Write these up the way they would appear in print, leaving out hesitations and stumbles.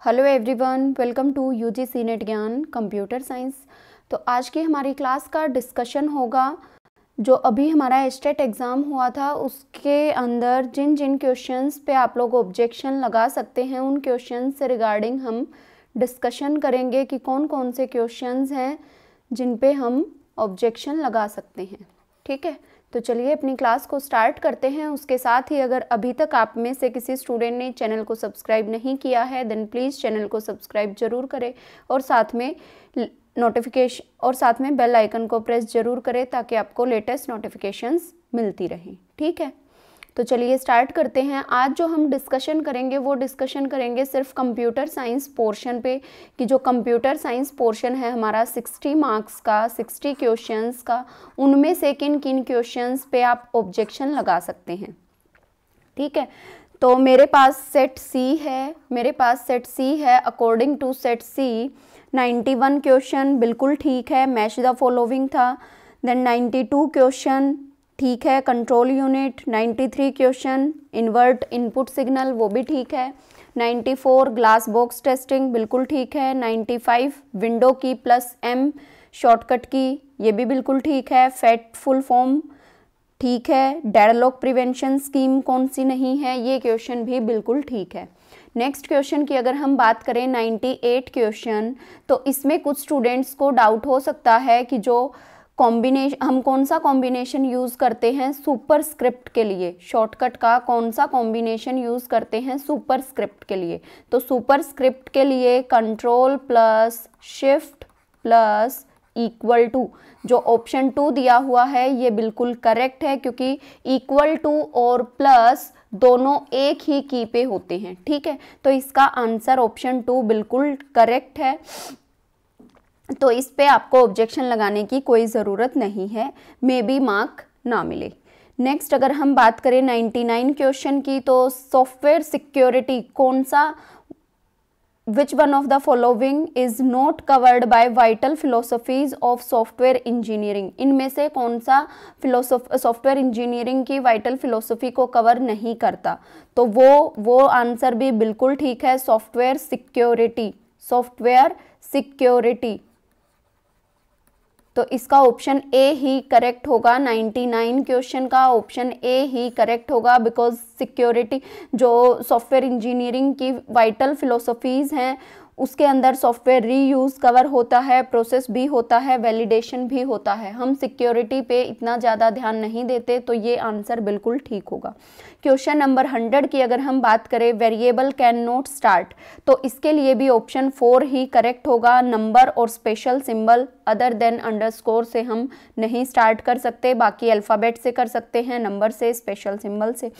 Hello everyone, welcome to UGC NET ज्ञान computer science. तो आज की हमारी क्लास का डिस्कशन होगा जो अभी हमारा एस्टेट एग्ज़ाम हुआ था उसके अंदर जिन जिन क्वेश्चंस पे आप लोग ऑब्जेक्शन लगा सकते हैं उन क्वेश्चंस से रिगार्डिंग हम डिस्कशन करेंगे कि कौन कौन से क्वेश्चंस हैं जिन पे हम ऑब्जेक्शन लगा सकते हैं। ठीक है, तो चलिए अपनी क्लास को स्टार्ट करते हैं। उसके साथ ही अगर अभी तक आप में से किसी स्टूडेंट ने चैनल को सब्सक्राइब नहीं किया है देन प्लीज़ चैनल को सब्सक्राइब जरूर करें और साथ में नोटिफिकेशन और साथ में बेल आइकन को प्रेस जरूर करें ताकि आपको लेटेस्ट नोटिफिकेशंस मिलती रहें। ठीक है, तो चलिए स्टार्ट करते हैं। आज जो हम डिस्कशन करेंगे वो डिस्कशन करेंगे सिर्फ कंप्यूटर साइंस पोर्शन पे कि जो कंप्यूटर साइंस पोर्शन है हमारा 60 मार्क्स का 60 क्वेश्चंस का, उनमें से किन किन क्वेश्चंस पे आप ऑब्जेक्शन लगा सकते हैं। ठीक है, तो मेरे पास सेट सी है। According to set C 91 question बिल्कुल ठीक है, मैच द फॉलोइंग था। देन 92 क्वेश्चन ठीक है, control unit. 93 question invert input signal वो भी ठीक है। 94 ग्लास बॉक्स टेस्टिंग बिल्कुल ठीक है। 95 विंडो की प्लस एम शॉर्टकट की ये भी बिल्कुल ठीक है। फैट फुल फॉर्म ठीक है। डेडलॉक प्रिवेंशन स्कीम कौन सी नहीं है, ये क्वेश्चन भी बिल्कुल ठीक है। नेक्स्ट क्वेश्चन की अगर हम बात करें 98 क्वेश्चन, तो इसमें कुछ स्टूडेंट्स को डाउट हो सकता है कि जो कॉम्बिनेशन हम कौन सा कॉम्बिनेशन यूज़ करते हैं सुपर स्क्रिप्ट के लिए, शॉर्टकट का कौन सा कॉम्बिनेशन यूज़ करते हैं सुपर स्क्रिप्ट के लिए। तो सुपर स्क्रिप्ट के लिए control plus shift plus equal to, जो ऑप्शन 2 दिया हुआ है ये बिल्कुल करेक्ट है क्योंकि इक्वल टू और प्लस दोनों एक ही की पे होते हैं। ठीक है, तो इसका आंसर ऑप्शन 2 बिल्कुल करेक्ट है, तो इस पे आपको ऑब्जेक्शन लगाने की कोई ज़रूरत नहीं है, मे बी मार्क ना मिले। नेक्स्ट अगर हम बात करें 99 क्वेश्चन की, तो सॉफ्टवेयर सिक्योरिटी कौन सा, which one of the following is not covered by vital philosophies of software engineering, इनमें से कौन सा सॉफ्टवेयर इंजीनियरिंग की वाइटल फिलोसफी को कवर नहीं करता। तो वो आंसर भी बिल्कुल ठीक है, सॉफ्टवेयर सिक्योरिटी। तो इसका ऑप्शन ए ही करेक्ट होगा। 99 क्वेश्चन का ऑप्शन ए ही करेक्ट होगा बिकॉज सिक्योरिटी जो सॉफ्टवेयर इंजीनियरिंग की वाइटल फिलोसफीज़ हैं उसके अंदर सॉफ्टवेयर रीयूज़ कवर होता है, प्रोसेस भी होता है, वैलिडेशन भी होता है। हम सिक्योरिटी पे इतना ज़्यादा ध्यान नहीं देते, तो ये आंसर बिल्कुल ठीक होगा। क्वेश्चन नंबर 100 की अगर हम बात करें वेरिएबल कैन नॉट स्टार्ट, तो इसके लिए भी ऑप्शन 4 ही करेक्ट होगा। नंबर और special symbol other than underscore से हम नहीं स्टार्ट कर सकते, बाकी अल्फ़ाबेट से कर सकते हैं, नंबर से, स्पेशल सिंबल से।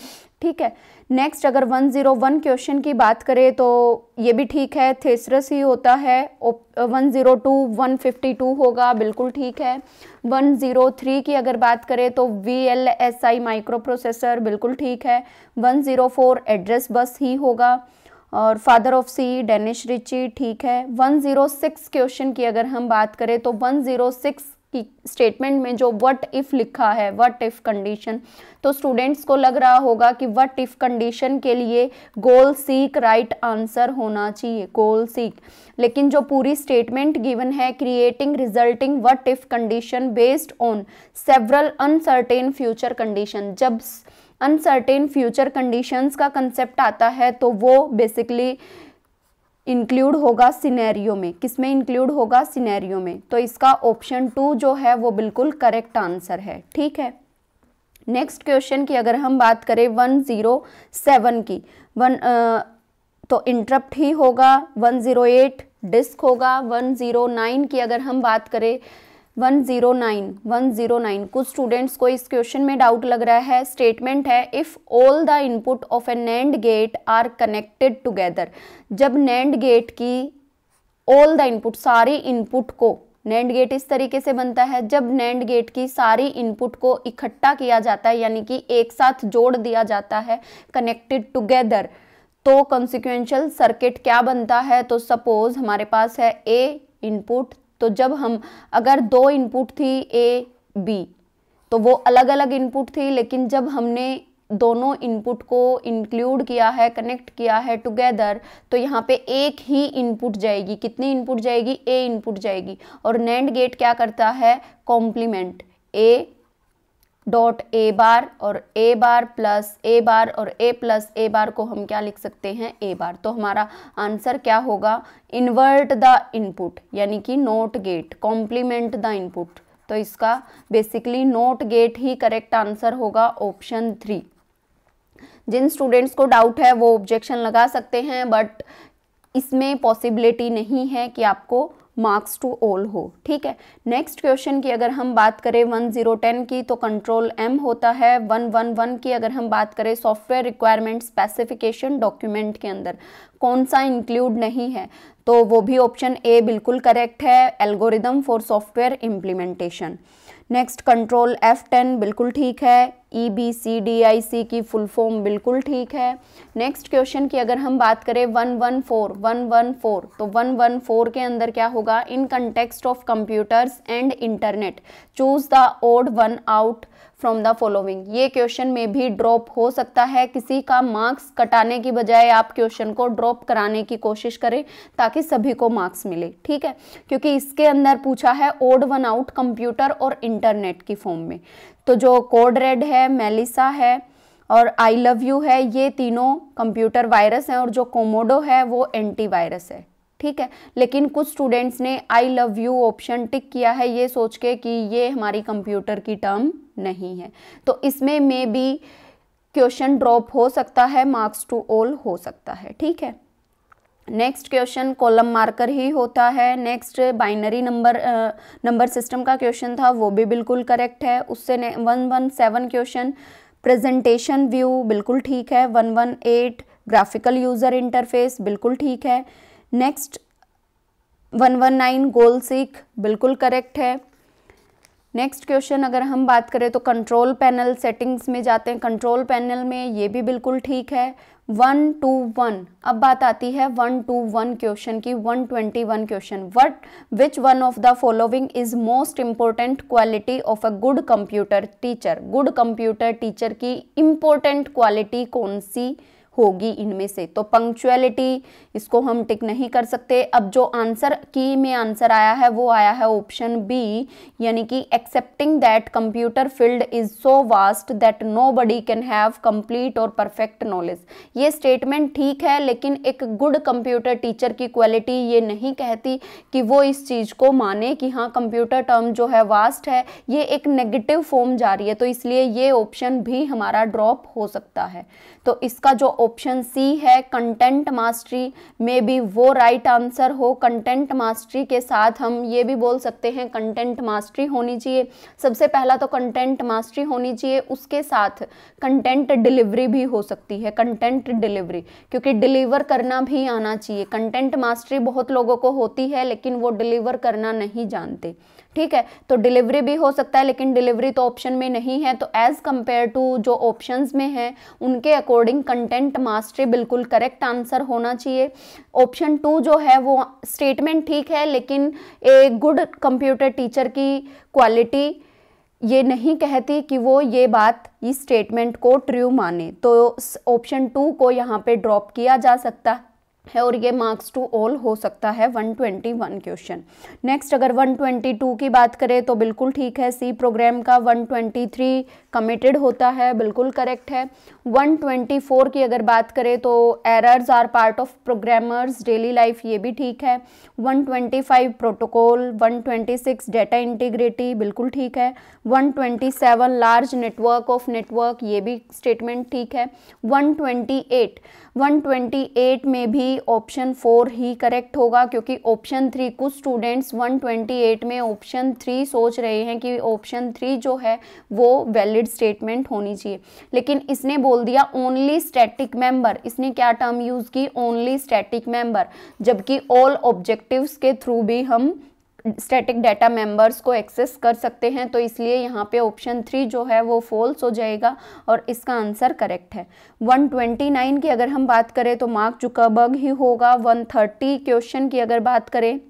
ठीक है, नेक्स्ट अगर 101 क्वेश्चन की बात करें तो ये भी ठीक है, थेसरस ही होता है। 102 152 होगा, बिल्कुल ठीक है। 103 की अगर बात करें तो VLSI माइक्रो प्रोसेसर बिल्कुल ठीक है। 104 एड्रेस बस ही होगा और father of C Dennis Ritchie ठीक है। 106 क्वेश्चन की अगर हम बात करें तो 106 की स्टेटमेंट में जो व्हाट इफ़ लिखा है, व्हाट इफ़ कंडीशन, तो स्टूडेंट्स को लग रहा होगा कि व्हाट इफ़ कंडीशन के लिए गोल सीक राइट आंसर होना चाहिए, गोल सीक। लेकिन जो पूरी स्टेटमेंट गिवन है creating resulting what if condition based on several uncertain future condition, जब अनसर्टेन फ्यूचर कंडीशंस का कंसेप्ट आता है तो वो बेसिकली इंक्लूड होगा सिनेरियो में। किसमें इंक्लूड होगा? सिनेरियो में। तो इसका ऑप्शन 2 जो है वो बिल्कुल करेक्ट आंसर है। ठीक है, नेक्स्ट क्वेश्चन की अगर हम बात करें 107 की, तो इंटरप्ट ही होगा। 108 डिस्क होगा। 109 की अगर हम बात करें 109 कुछ स्टूडेंट्स को इस क्वेश्चन में डाउट लग रहा है। स्टेटमेंट है if all the input of a NAND gate are connected together, जब नैंड गेट की ऑल द इनपुट सारी इनपुट को, नैंड गेट इस तरीके से बनता है जब नैंड गेट की सारी इनपुट को इकट्ठा किया जाता है यानी कि एक साथ जोड़ दिया जाता है, कनेक्टेड टुगेदर, तो कॉन्सिक्वेंशियल सर्किट क्या बनता है। तो सपोज हमारे पास है ए इनपुट, तो जब हम अगर 2 इनपुट थी A B तो वो अलग अलग इनपुट थी, लेकिन जब हमने दोनों इनपुट को इंक्लूड किया है, कनेक्ट किया है टुगेदर, तो यहाँ पे एक ही इनपुट जाएगी। कितनी इनपुट जाएगी? ए इनपुट जाएगी। और नैंड गेट क्या करता है? कॉम्प्लीमेंट ए डॉट ए बार और ए बार प्लस ए बार और ए प्लस ए बार को हम क्या लिख सकते हैं? ए बार। तो हमारा आंसर क्या होगा? इन्वर्ट द इनपुट, यानी कि not gate, complement the input. तो इसका बेसिकली नॉट गेट ही करेक्ट आंसर होगा, ऑप्शन 3। जिन स्टूडेंट्स को डाउट है वो ऑब्जेक्शन लगा सकते हैं, बट इसमें पॉसिबिलिटी नहीं है कि आपको मार्क्स टू ऑल हो। ठीक है, नेक्स्ट क्वेश्चन की अगर हम बात करें 1010 की तो कंट्रोल एम होता है। 111 की अगर हम बात करें सॉफ्टवेयर रिक्वायरमेंट स्पेसिफिकेशन डॉक्यूमेंट के अंदर कौन सा इंक्लूड नहीं है, तो वो भी ऑप्शन ए बिल्कुल करेक्ट है, algorithm for software implementation. Next control F10 बिल्कुल ठीक है। EBCDIC की फुल फॉर्म बिल्कुल ठीक है। नेक्स्ट क्वेश्चन की अगर हम बात करें 114 तो 114 के अंदर क्या होगा? In context of computers and internet choose the odd one out from the following. ये क्वेश्चन में भी ड्रॉप हो सकता है, किसी का मार्क्स कटाने की बजाय आप क्वेश्चन को ड्रॉप कराने की कोशिश करें ताकि सभी को मार्क्स मिले। ठीक है, क्योंकि इसके अंदर पूछा है ओड वन आउट कंप्यूटर और इंटरनेट की फॉर्म में। तो जो कोड रेड है, मेलिसा है और आई लव यू है, ये तीनों कंप्यूटर वायरस हैं और जो कोमोडो है वो एंटीवायरस है। ठीक है, लेकिन कुछ स्टूडेंट्स ने I love you option tick किया है ये सोच के कि ये हमारी कंप्यूटर की टर्म नहीं है, तो इसमें मे बी क्वेश्चन ड्रॉप हो सकता है, मार्क्स टू ऑल हो सकता है। ठीक है, नेक्स्ट क्वेश्चन कॉलम मार्कर ही होता है। नेक्स्ट बाइनरी नंबर सिस्टम का क्वेश्चन था, वो भी बिल्कुल करेक्ट है। उससे 117 क्वेश्चन प्रेजेंटेशन व्यू बिल्कुल ठीक है। 118 ग्राफिकल यूजर इंटरफेस बिल्कुल ठीक है। नेक्स्ट 119 गोल सीक बिल्कुल करेक्ट है। नेक्स्ट क्वेश्चन अगर हम बात करें तो कंट्रोल पैनल सेटिंग्स में जाते हैं, कंट्रोल पैनल में ये भी बिल्कुल ठीक है। 121 अब बात आती है 121 क्वेश्चन की। 121 question, which one of the following is most important quality of a good computer teacher. Good computer teacher की इंपॉर्टेंट क्वालिटी कौन सी होगी इनमें से? तो पंक्चुअलिटी, इसको हम टिक नहीं कर सकते। अब जो आंसर की में आंसर आया है वो आया है ऑप्शन बी, यानी कि accepting that computer field is so vast that nobody can have complete और परफेक्ट नॉलेज। ये स्टेटमेंट ठीक है, लेकिन एक गुड कंप्यूटर टीचर की क्वालिटी ये नहीं कहती कि वो इस चीज को माने कि हाँ कंप्यूटर टर्म जो है वास्ट है, ये एक नेगेटिव फॉर्म जा रही है, तो इसलिए ये ऑप्शन भी हमारा ड्रॉप हो सकता है। तो इसका जो ऑप्शन सी है कंटेंट मास्टरी में भी वो राइट आंसर हो। कंटेंट मास्टरी के साथ हम ये भी बोल सकते हैं कंटेंट मास्टरी होनी चाहिए। सबसे पहला तो कंटेंट मास्टरी होनी चाहिए, उसके साथ कंटेंट डिलीवरी भी हो सकती है। कंटेंट डिलीवरी, क्योंकि डिलीवर करना भी आना चाहिए। कंटेंट मास्टरी बहुत लोगों को होती है लेकिन वो डिलीवर करना नहीं जानते। ठीक है, तो डिलीवरी भी हो सकता है, लेकिन डिलीवरी तो ऑप्शन में नहीं है, तो एज कंपेयर टू जो ऑप्शंस में है उनके अकॉर्डिंग कंटेंट मास्टरी बिल्कुल करेक्ट आंसर होना चाहिए। ऑप्शन 2 जो है वो स्टेटमेंट ठीक है, लेकिन ए गुड कंप्यूटर टीचर की क्वालिटी ये नहीं कहती कि वो ये बात इस स्टेटमेंट को ट्रू माने, तो ऑप्शन 2 को यहाँ पे ड्रॉप किया जा सकता है और ये मार्क्स टू ऑल हो सकता है 121 क्वेश्चन। नेक्स्ट अगर 122 की बात करें तो बिल्कुल ठीक है, सी प्रोग्राम का। 123 कमिटेड होता है, बिल्कुल करेक्ट है। 124 की अगर बात करें तो errors are part of programmers daily life, ये भी ठीक है। 125 प्रोटोकॉल। 126 डेटा इंटीग्रिटी, बिल्कुल ठीक है। 127 लार्ज नेटवर्क ऑफ नेटवर्क, ये भी स्टेटमेंट ठीक है। 128 में भी ऑप्शन 4 ही करेक्ट होगा, क्योंकि ऑप्शन 3 कुछ स्टूडेंट्स 128 में ऑप्शन 3 सोच रहे हैं कि ऑप्शन 3 जो है वो वैलिड स्टेटमेंट होनी चाहिए, लेकिन इसने बोल दिया ओनली स्टैटिक मेंबर। इसने क्या टर्म यूज की? ओनली स्टैटिक मेंबर, जबकि ऑल ऑब्जेक्टिव्स के थ्रू भी हम स्टैटिक डाटा मेंबर्स को एक्सेस कर सकते हैं, तो इसलिए यहाँ पे ऑप्शन 3 जो है वो फॉल्स हो जाएगा और इसका आंसर करेक्ट है। 129 की अगर हम बात करें तो मार्क जुकरबर्ग ही होगा। 130 क्वेश्चन की अगर बात करें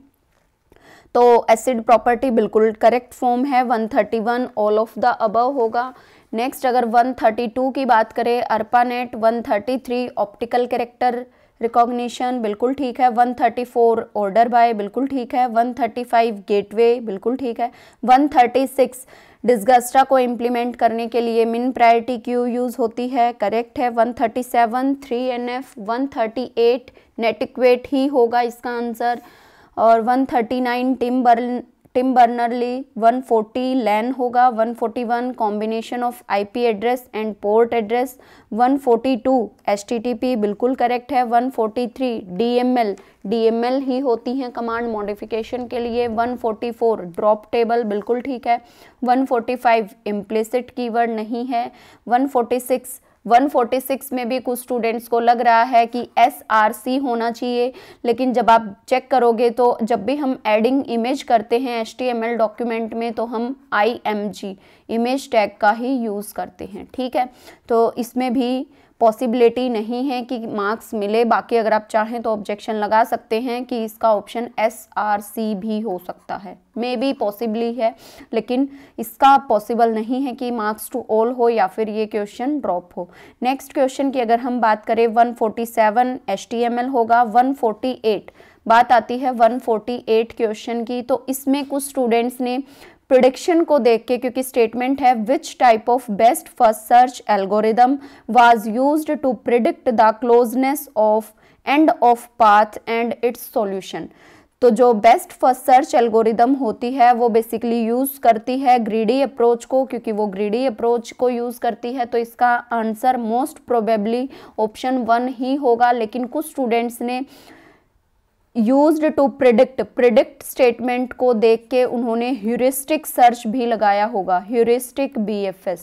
तो एसिड प्रॉपर्टी बिल्कुल करेक्ट फॉर्म है। 131 ऑल ऑफ द अबव होगा। नेक्स्ट अगर 132 की बात करें, ARPANET, 133 ऑप्टिकल कैरेक्टर रिकॉग्निशन, बिल्कुल ठीक है। 134 ऑर्डर बाय, बिल्कुल ठीक है। 135 गेटवे, बिल्कुल ठीक है। 136 डिस्गस्टा को इम्प्लीमेंट करने के लिए मिन प्रायोरिटी क्यू यूज़ होती है, करेक्ट है। 137 3NF, 138 नेटिक्वेट ही होगा इसका आंसर, और 139 टिम बर्नरली, 140 लैन होगा, 141 combination of IP address and port address, 142 HTTP, बिल्कुल करेक्ट है। 143 डीएमएल ही होती हैं कमांड मॉडिफिकेशन के लिए। 144 ड्रॉप टेबल, बिल्कुल ठीक है। 145 इम्प्लिसिट कीवर्ड नहीं है। 146 में भी कुछ स्टूडेंट्स को लग रहा है कि SRC होना चाहिए, लेकिन जब आप चेक करोगे तो जब भी हम एडिंग इमेज करते हैं HTML डॉक्यूमेंट में तो हम IMG इमेज टैग का ही यूज़ करते हैं, ठीक है। तो इसमें भी पॉसिबिलिटी नहीं है कि मार्क्स मिले। बाकी अगर आप चाहें तो ऑब्जेक्शन लगा सकते हैं कि इसका ऑप्शन SRC भी हो सकता है, मे बी पॉसिबली है, लेकिन इसका पॉसिबल नहीं है कि मार्क्स टू ऑल हो या फिर ये क्वेश्चन ड्रॉप हो। नेक्स्ट क्वेश्चन की अगर हम बात करें, 147 HTML होगा। 148 बात आती है 148 क्वेश्चन की, तो इसमें कुछ स्टूडेंट्स ने प्रिडिक्शन को देख के, क्योंकि स्टेटमेंट है which type of best first search algorithm was used to predict the closeness of end of path and its solution. तो जो बेस्ट फर्स्ट सर्च एल्गोरिदम होती है वो बेसिकली यूज़ करती है ग्रीडी अप्रोच को, क्योंकि वो ग्रीडी अप्रोच को यूज़ करती है, तो इसका आंसर मोस्ट प्रोबेबली ऑप्शन 1 ही होगा। लेकिन कुछ स्टूडेंट्स ने यूज्ड टू प्रिडिक्ट स्टेटमेंट को देख के उन्होंने ह्यूरिस्टिक सर्च भी लगाया होगा, ह्यूरिस्टिक BFS।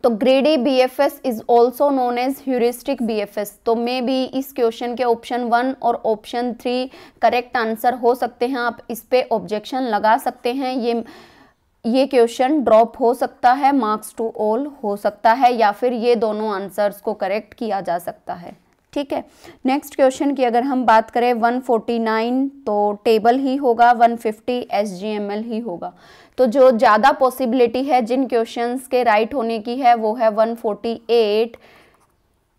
तो greedy BFS is also known as heuristic BFS। तो मे बी इस क्वेश्चन के ऑप्शन 1 और ऑप्शन 3 करेक्ट आंसर हो सकते हैं। आप इस पे ऑब्जेक्शन लगा सकते हैं, ये क्वेश्चन ड्रॉप हो सकता है, मार्क्स टू ऑल हो सकता है, या फिर ये दोनों आंसर्स को करेक्ट किया जा सकता है, ठीक है। नेक्स्ट क्वेश्चन की अगर हम बात करें, 149 तो टेबल ही होगा, 150 SGML ही होगा। तो जो ज़्यादा पॉसिबिलिटी है जिन क्वेश्चंस के राइट होने की है वो है 148।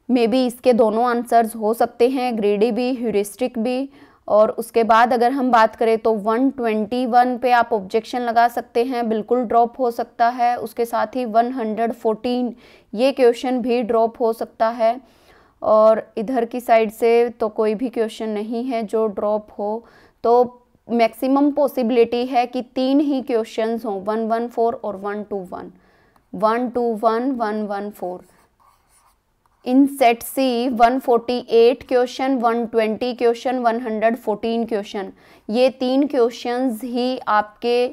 मे बी इसके दोनों आंसर्स हो सकते हैं, ग्रेडी भी ह्यूरिस्टिक भी। और उसके बाद अगर हम बात करें तो 121 पे आप ऑब्जेक्शन लगा सकते हैं, बिल्कुल ड्रॉप हो सकता है। उसके साथ ही 114 ये क्वेश्चन भी ड्रॉप हो सकता है। और इधर की साइड से तो कोई भी क्वेश्चन नहीं है जो ड्रॉप हो। तो मैक्सिमम पॉसिबिलिटी है कि 3 ही क्वेश्चंस हों, 114 और 121, 121, 114। इन set C 148 question, 120 question, 114 question, ये 3 क्वेश्चंस ही आपके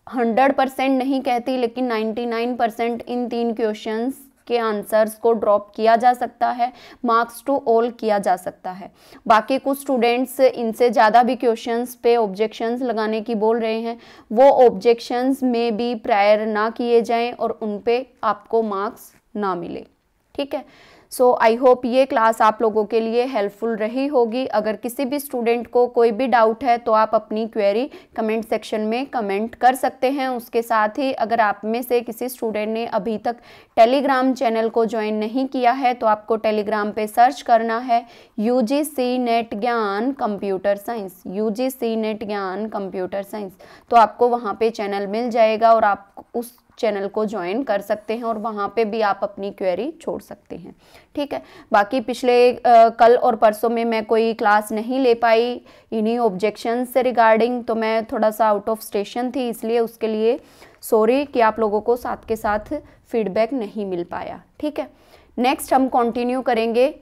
100% नहीं कहती, लेकिन 99% इन 3 क्वेश्चंस के आंसर्स को ड्रॉप किया जा सकता है, मार्क्स टू ऑल किया जा सकता है। बाकी कुछ स्टूडेंट्स इनसे ज़्यादा भी क्वेश्चंस पे ऑब्जेक्शंस लगाने की बोल रहे हैं, वो ऑब्जेक्शंस में भी प्रायर ना किए जाएं और उन पे आपको मार्क्स ना मिले, ठीक है। सो आई होप ये क्लास आप लोगों के लिए हेल्पफुल रही होगी। अगर किसी भी स्टूडेंट को कोई भी डाउट है तो आप अपनी क्वेरी कमेंट सेक्शन में कमेंट कर सकते हैं। उसके साथ ही अगर आप में से किसी स्टूडेंट ने अभी तक टेलीग्राम चैनल को ज्वाइन नहीं किया है तो आपको टेलीग्राम पे सर्च करना है UGC नेट ज्ञान कंप्यूटर साइंस, UGC नेट ज्ञान कंप्यूटर साइंस। तो आपको वहाँ पे चैनल मिल जाएगा और आप उस चैनल को ज्वाइन कर सकते हैं और वहाँ पे भी आप अपनी क्वेरी छोड़ सकते हैं, ठीक है। बाकी पिछले कल और परसों में मैं कोई क्लास नहीं ले पाई इन्हीं ऑब्जेक्शन से रिगार्डिंग, तो मैं थोड़ा सा आउट ऑफ स्टेशन थी, इसलिए उसके लिए सॉरी कि आप लोगों को साथ के साथ फीडबैक नहीं मिल पाया, ठीक है। नेक्स्ट हम कंटिन्यू करेंगे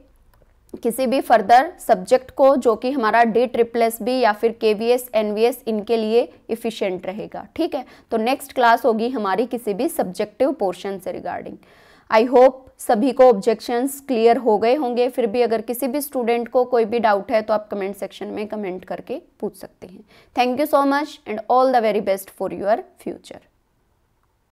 किसी भी फर्दर सब्जेक्ट को जो कि हमारा DSSS या फिर KVS NVS इनके लिए इफ़िशिएंट रहेगा, ठीक है। तो नेक्स्ट क्लास होगी हमारी किसी भी सब्जेक्टिव पोर्शन से रिगार्डिंग। आई होप सभी को ऑब्जेक्शंस क्लियर हो गए होंगे। फिर भी अगर किसी भी स्टूडेंट को कोई भी डाउट है तो आप कमेंट सेक्शन में कमेंट करके पूछ सकते हैं। Thank you so much and all the very best for your future.